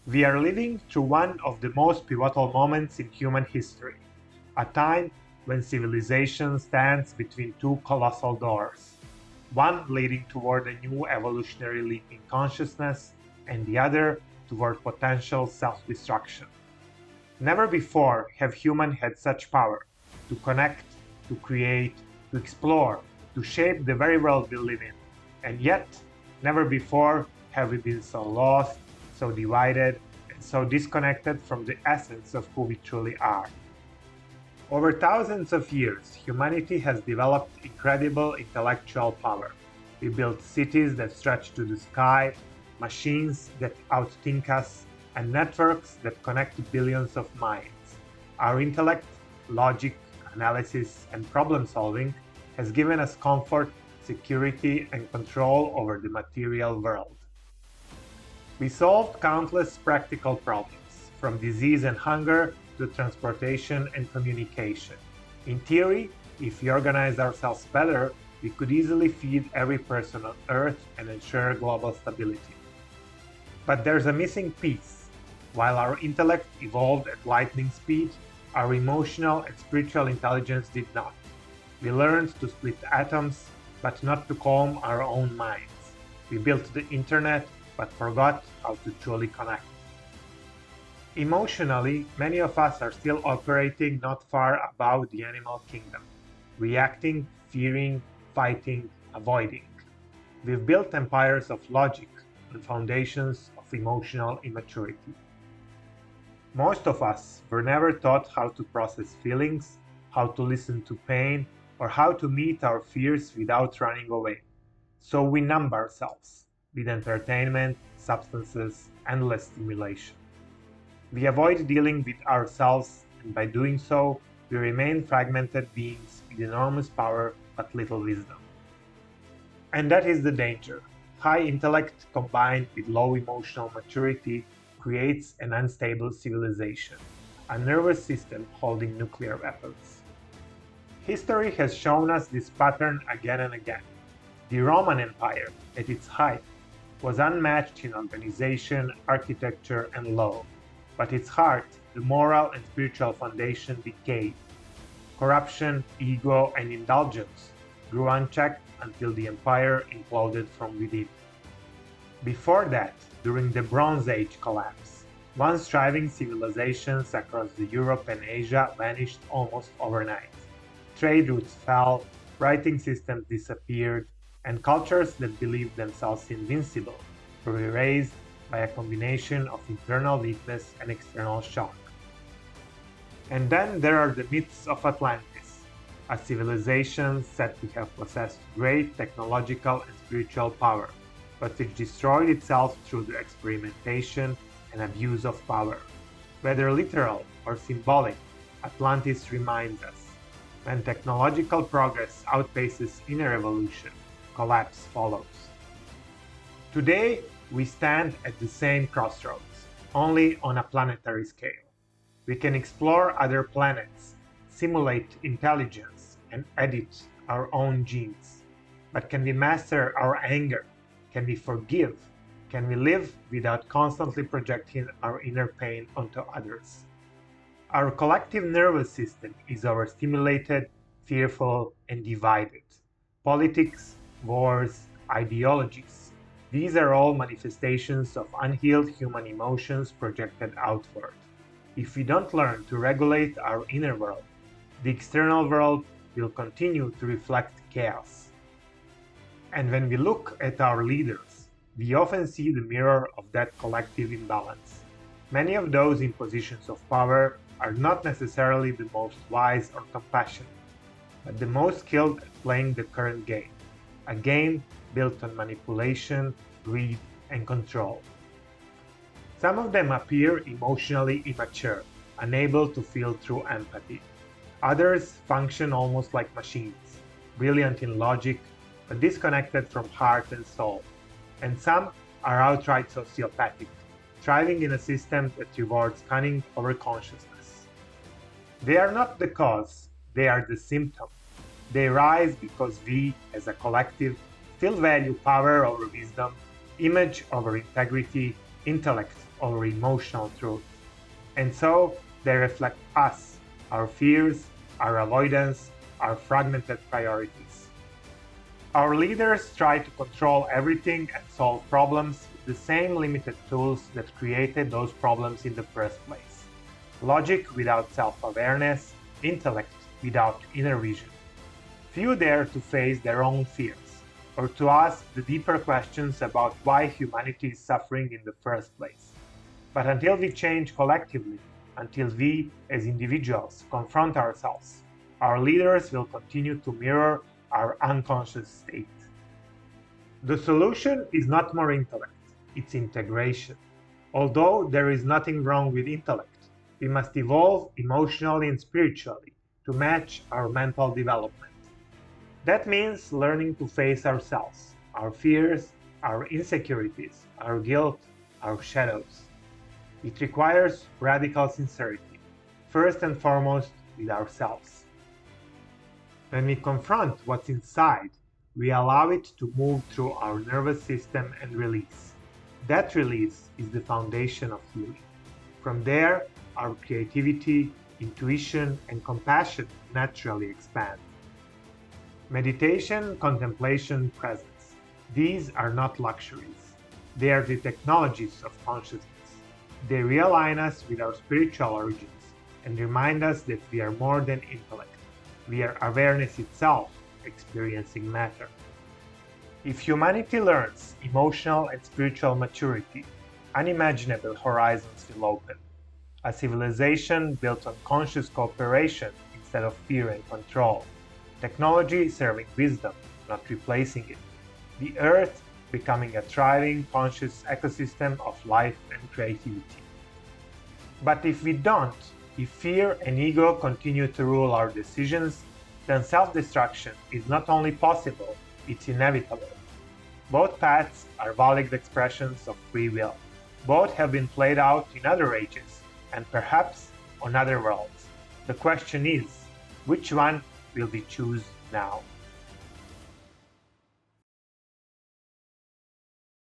We are living through one of the most pivotal moments in human history, a time when civilization stands between two colossal doors, one leading toward a new evolutionary leap in consciousness, and the other toward potential self-destruction. Never before have humans had such power to connect, to create, to explore, to shape the very world we live in. And yet, never before have we been so lost, so divided, and so disconnected from the essence of who we truly are. Over thousands of years, humanity has developed incredible intellectual power. We built cities that stretch to the sky, machines that outthink us, and networks that connect billions of minds. Our intellect, logic, analysis, and problem solving has given us comfort, security, and control over the material world. We solved countless practical problems, from disease and hunger to transportation and communication. In theory, if we organize ourselves better, we could easily feed every person on Earth and ensure global stability. But there's a missing piece. While our intellect evolved at lightning speed, our emotional and spiritual intelligence did not. We learned to split atoms, but not to calm our own minds. We built the internet, but forgot how to truly connect. Emotionally, many of us are still operating not far above the animal kingdom, reacting, fearing, fighting, avoiding. We've built empires of logic on foundations of emotional immaturity. Most of us were never taught how to process feelings, how to listen to pain, or how to meet our fears without running away. So we numb ourselves with entertainment, substances, endless stimulation. We avoid dealing with ourselves, and by doing so, we remain fragmented beings with enormous power but little wisdom. And that is the danger. High intellect combined with low emotional maturity creates an unstable civilization, a nervous system holding nuclear weapons. History has shown us this pattern again and again. The Roman Empire, at its height, was unmatched in organization, architecture, and law, but its heart, the moral and spiritual foundation, decayed. Corruption, ego, and indulgence grew unchecked until the empire imploded from within. Before that, during the Bronze Age collapse, once thriving civilizations across Europe and Asia vanished almost overnight. Trade routes fell, writing systems disappeared, and cultures that believed themselves invincible were erased by a combination of internal weakness and external shock. And then there are the myths of Atlantis, a civilization said to have possessed great technological and spiritual power, but which destroyed itself through the experimentation and abuse of power. Whether literal or symbolic, Atlantis reminds us, when technological progress outpaces inner evolution, collapse follows. Today, we stand at the same crossroads, only on a planetary scale. We can explore other planets, simulate intelligence, and edit our own genes. But can we master our anger? Can we forgive? Can we live without constantly projecting our inner pain onto others? Our collective nervous system is overstimulated, fearful, and divided. Politics, wars, ideologies, these are all manifestations of unhealed human emotions projected outward. If we don't learn to regulate our inner world, the external world will continue to reflect chaos. And when we look at our leaders, we often see the mirror of that collective imbalance. Many of those in positions of power are not necessarily the most wise or compassionate, but the most skilled at playing the current game, a game built on manipulation, greed, and control. Some of them appear emotionally immature, unable to feel true empathy. Others function almost like machines, brilliant in logic, but disconnected from heart and soul. And some are outright sociopathic, thriving in a system that rewards cunning over consciousness. They are not the cause, they are the symptom. They rise because we, as a collective, still value power over wisdom, image over integrity, intellect or emotional truth. And so they reflect us, our fears, our avoidance, our fragmented priorities. Our leaders try to control everything and solve problems with the same limited tools that created those problems in the first place. Logic without self-awareness, intellect without inner vision. Few dare to face their own fears, or to ask the deeper questions about why humanity is suffering in the first place. But until we change collectively, until we as individuals confront ourselves, our leaders will continue to mirror our unconscious state. The solution is not more intellect, it's integration. Although there is nothing wrong with intellect, we must evolve emotionally and spiritually to match our mental development. That means learning to face ourselves, our fears, our insecurities, our guilt, our shadows. It requires radical sincerity, first and foremost with ourselves. When we confront what's inside, we allow it to move through our nervous system and release. That release is the foundation of healing. From there, our creativity, intuition, and compassion naturally expand. Meditation, contemplation, presence. These are not luxuries. They are the technologies of consciousness. They realign us with our spiritual origins and remind us that we are more than intellect. We are awareness itself, experiencing matter. If humanity learns emotional and spiritual maturity, unimaginable horizons will open. A civilization built on conscious cooperation instead of fear and control. Technology serving wisdom, not replacing it. The Earth becoming a thriving, conscious ecosystem of life and creativity. But if we don't, if fear and ego continue to rule our decisions, then self-destruction is not only possible, it's inevitable. Both paths are valid expressions of free will. Both have been played out in other ages, and perhaps on other worlds. The question is, which one will we choose now?